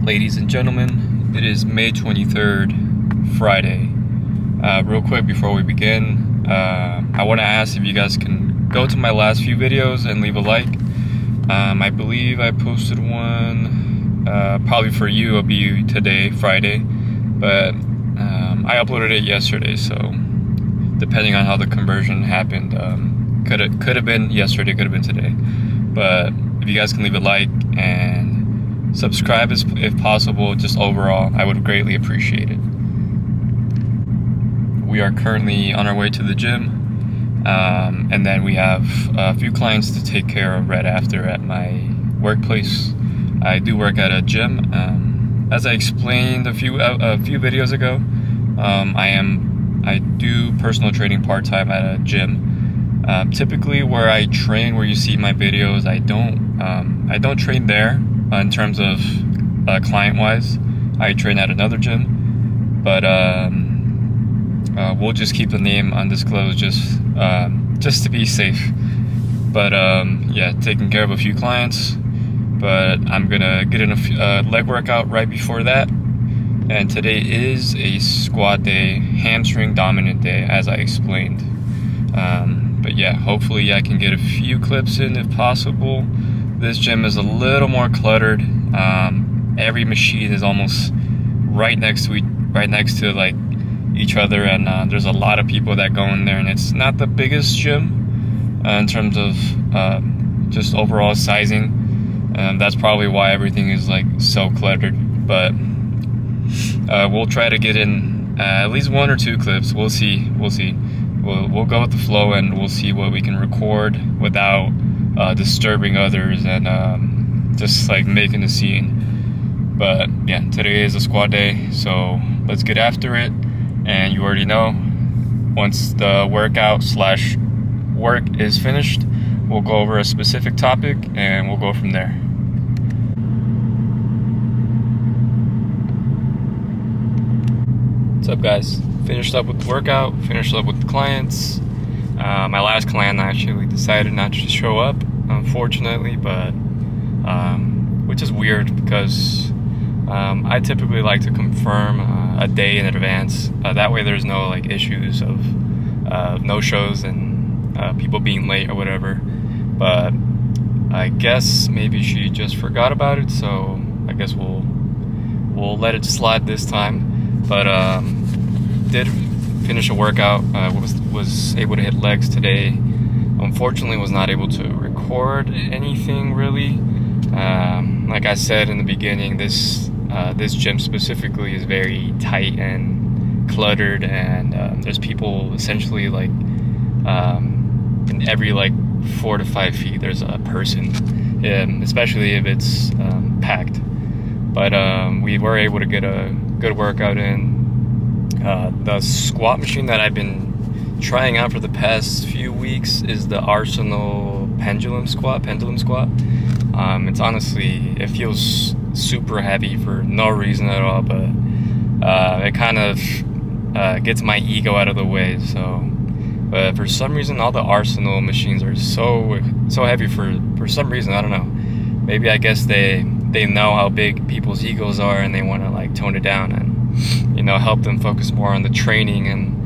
Ladies and gentlemen, it is May 23rd, Friday. Real quick before we begin, I want to ask if you guys can go to my last few videos and leave a like. I believe I posted one, probably for you, it'll be today, Friday, but I uploaded it yesterday, so depending on how the conversion happened, could have been yesterday, could have been today. But if you guys can leave a like and subscribe if possible, just overall, I would greatly appreciate it. We are currently on our way to the gym, and then we have a few clients to take care of right after at my workplace. I do work at a gym. As I explained a few videos ago, I do personal training part-time at a gym. Typically where I train, where you see my videos, I don't train there in terms of client-wise. I train at another gym, but we'll just keep the name undisclosed just to be safe. But yeah, taking care of a few clients, but I'm gonna get in a leg workout right before that. And today is a squat day, hamstring dominant day, as I explained. But yeah, hopefully I can get a few clips in if possible. This gym is a little more cluttered. Every machine is almost right next to like each other, and there's a lot of people that go in there, and it's not the biggest gym in terms of just overall sizing. That's probably why everything is like so cluttered. But we'll try to get in at least one or two clips. We'll see. We'll go with the flow, and we'll see what we can record without disturbing others and just like making a scene. But yeah, today is a squat day, so let's get after it. And you already know, once the workout/work is finished, we'll go over a specific topic and we'll go from there. What's up, guys? Finished up with the workout, finished up with the clients. My last client actually decided not to show up, unfortunately, but which is weird because I typically like to confirm a day in advance. That way there's no like issues of no shows and people being late or whatever. But I guess maybe she just forgot about it, so I guess we'll let it slide this time. But did finish a workout. Was able to hit legs today. Unfortunately, was not able to record anything really. Like I said in the beginning, this gym specifically is very tight and cluttered, and there's people essentially like in every like 4 to 5 feet there's a person, especially if it's packed. But we were able to get a good workout in. The squat machine that I've been trying out for the past few weeks is the Arsenal pendulum squat. It's honestly, it feels super heavy for no reason at all, but it kind of gets my ego out of the way. So, but for some reason, all the Arsenal machines are so heavy for some reason. I don't know. Maybe I guess they know how big people's egos are, and they want to like tone it down and help them focus more on the training and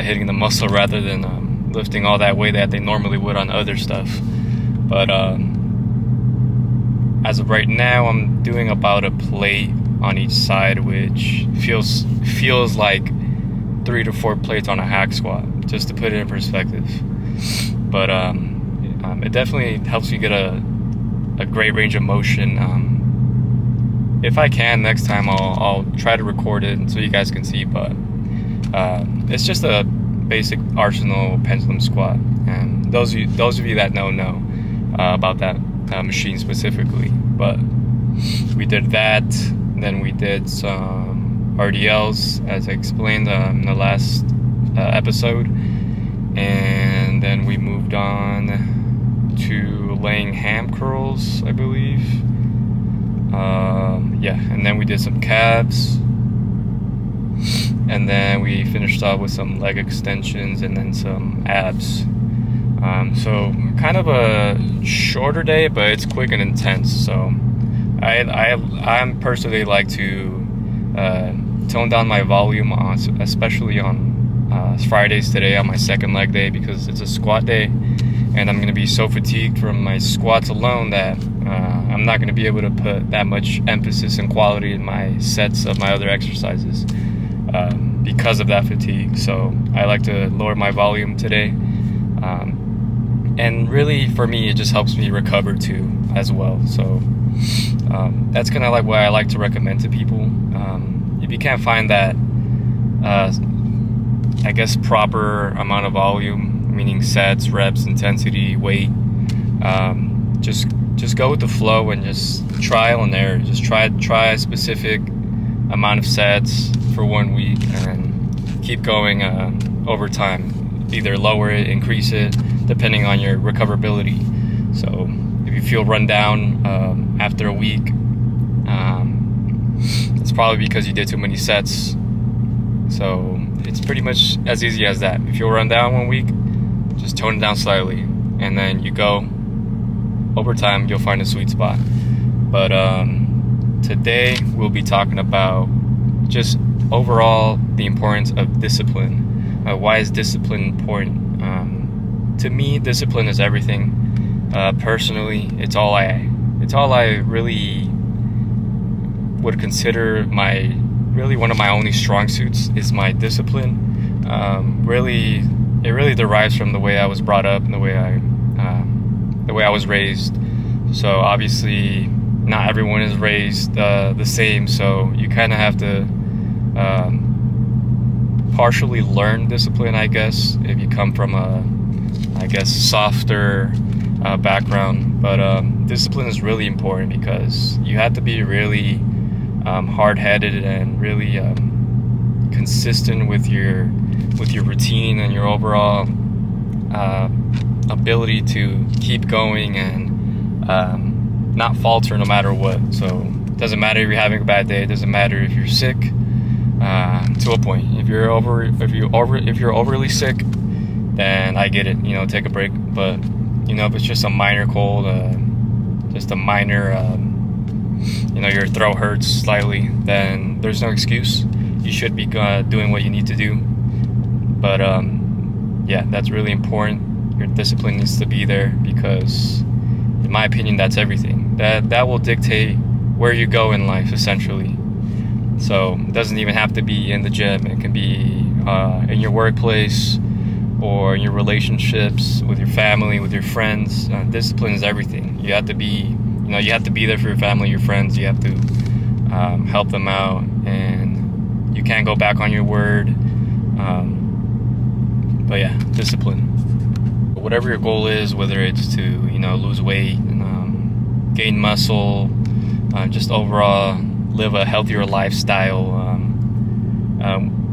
hitting the muscle rather than lifting all that weight that they normally would on other stuff. But as of right now, I'm doing about a plate on each side, which feels like 3 to 4 plates on a hack squat, just to put it in perspective. But it definitely helps you get a great range of motion. If I can, next time I'll try to record it so you guys can see, but it's just a basic Arsenal pendulum squat, and those of you that know about that machine specifically. But we did that, then we did some RDLs as I explained in the last episode, and then we moved on to laying ham curls, I believe. And then we did some calves, and then we finished off with some leg extensions and then some abs. So kind of a shorter day, but it's quick and intense. So I'm personally like to tone down my volume, especially on Fridays today on my second leg day, because it's a squat day, and I'm going to be so fatigued from my squats alone that I'm not going to be able to put that much emphasis and quality in my sets of my other exercises because of that fatigue. So I like to lower my volume today. And really, for me, it just helps me recover too, as well. So that's kind of like what I like to recommend to people. If you can't find that, I guess, proper amount of volume, meaning sets, reps, intensity, weight, just go with the flow and just trial and error. Just try a specific amount of sets for 1 week and keep going over time. Either lower it, increase it, depending on your recoverability. So if you feel run down after a week, it's probably because you did too many sets. So it's pretty much as easy as that. If you'll run down 1 week, just tone it down slightly, and then you go. Over time, you'll find a sweet spot. But today we'll be talking about just overall the importance of discipline. Why is discipline important? To me, discipline is everything. Personally, it's all I really would consider one of my only strong suits is my discipline. It really derives from the way I was brought up and the way I was raised. So obviously, not everyone is raised the same. So you kind of have to partially learn discipline, I guess, if you come from a softer background. But discipline is really important because you have to be really hard-headed and really consistent with your routine and your overall ability to keep going and not falter no matter what. So it doesn't matter if you're having a bad day. It doesn't matter if you're sick. To a point, if you're overly sick, then I get it. Take a break. But if it's just a minor cold, just a minor, your throat hurts slightly, then there's no excuse. You should be doing what you need to do. But yeah, that's really important. Your discipline needs to be there because, in my opinion, that's everything. That will dictate where you go in life, essentially. So it doesn't even have to be in the gym. It can be in your workplace or in your relationships with your family, with your friends. Discipline is everything. You have to be there for your family, your friends. You have to help them out, and you can't go back on your word. But yeah, discipline. Whatever your goal is, whether it's to lose weight, gain muscle, just overall live a healthier lifestyle.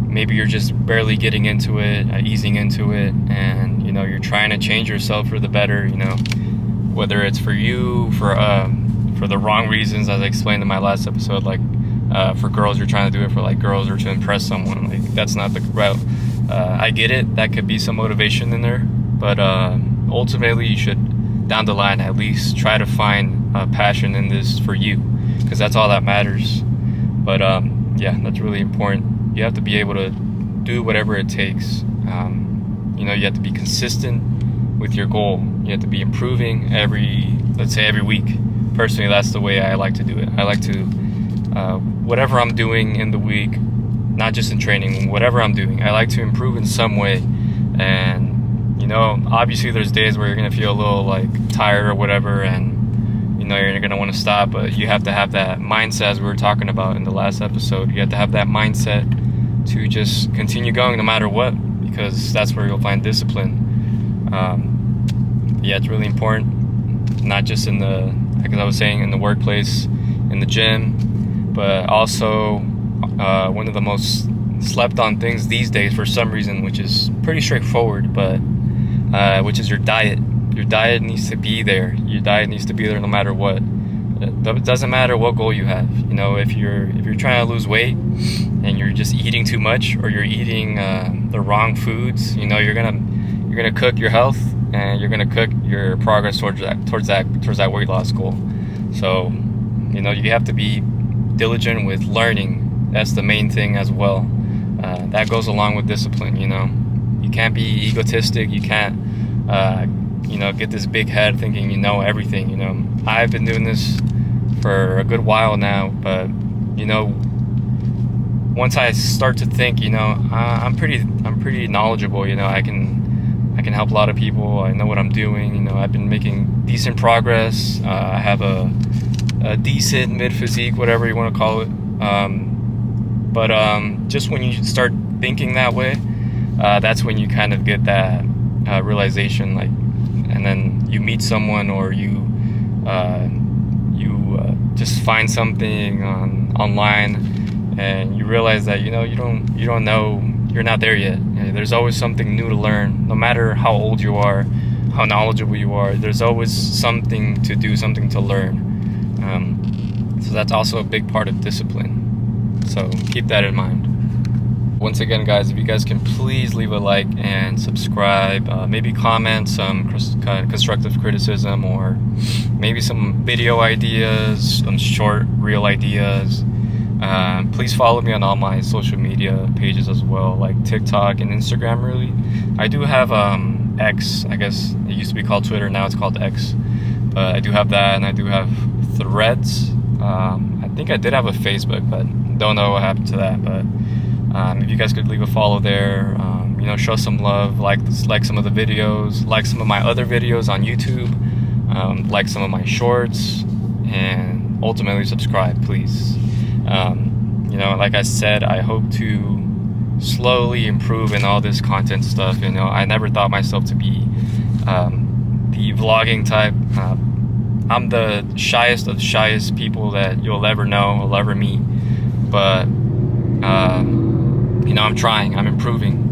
Maybe you're just barely getting into it, easing into it, and you're trying to change yourself for the better. Whether it's for you, for the wrong reasons, as I explained in my last episode, like for girls, you're trying to do it for like girls or to impress someone. Like that's not the route. I get it. That could be some motivation in there, but ultimately, you should, down the line, at least try to find passion in this for you, because that's all that matters. But yeah, that's really important. You have to be able to do whatever it takes. You have to be consistent with your goal. You have to be improving every week. Personally, that's the way I like to do it. I like to, whatever I'm doing in the week, not just in training, whatever I'm doing, I like to improve in some way. And obviously there's days where you're going to feel a little like tired or whatever, and you're going to want to stop, but you have to have that mindset, as we were talking about in the last episode. You have to have that mindset to just continue going no matter what, because that's where you'll find discipline. Yeah, it's really important, not just in like I was saying, in the workplace, in the gym, but also one of the most slept on things these days for some reason, which is pretty straightforward, but which is your diet. Your diet needs to be there. Your diet needs to be there no matter what. It doesn't matter what goal you have. If you're trying to lose weight and you're just eating too much, or you're eating the wrong foods, you're gonna cook your health, and you're gonna cook your progress towards that weight loss goal. So You know, you have to be diligent with learning. That's the main thing as well. That goes along with discipline. You know, you can't be egotistic. You can't, get this big head thinking you know everything. You know, I've been doing this for a good while now, but once I start to think, I'm pretty knowledgeable. I can help a lot of people. I know what I'm doing. I've been making decent progress. I have a decent mid physique, whatever you want to call it. But just when you start thinking that way, that's when you kind of get that realization, and then you meet someone, or you just find something online, and you realize that you don't know, you're not there yet. There's always something new to learn. No matter how old you are, how knowledgeable you are, there's always something to do, something to learn. So that's also a big part of discipline. So keep that in mind. Once again, guys, if you guys can please leave a like and subscribe, maybe comment some constructive criticism, or maybe some video ideas, some short reel ideas. Please follow me on all my social media pages as well, like TikTok and Instagram. Really, I do have X. I guess it used to be called Twitter, now it's called X. But I do have that, and I do have Threads. I think I did have a Facebook, but don't know what happened to that. But if you guys could leave a follow there, show some love, like some of the videos, like some of my other videos on YouTube, like some of my shorts, and ultimately subscribe, please. Like I said, I hope to slowly improve in all this content stuff. I never thought myself to be the vlogging type. I'm the shyest of shyest people that you'll ever know, will ever meet. But I'm trying, I'm improving.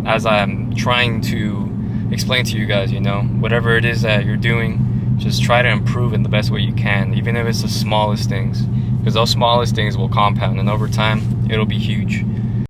As I'm trying to explain to you guys, whatever it is that you're doing, just try to improve in the best way you can, even if it's the smallest things, because those smallest things will compound, and over time it'll be huge.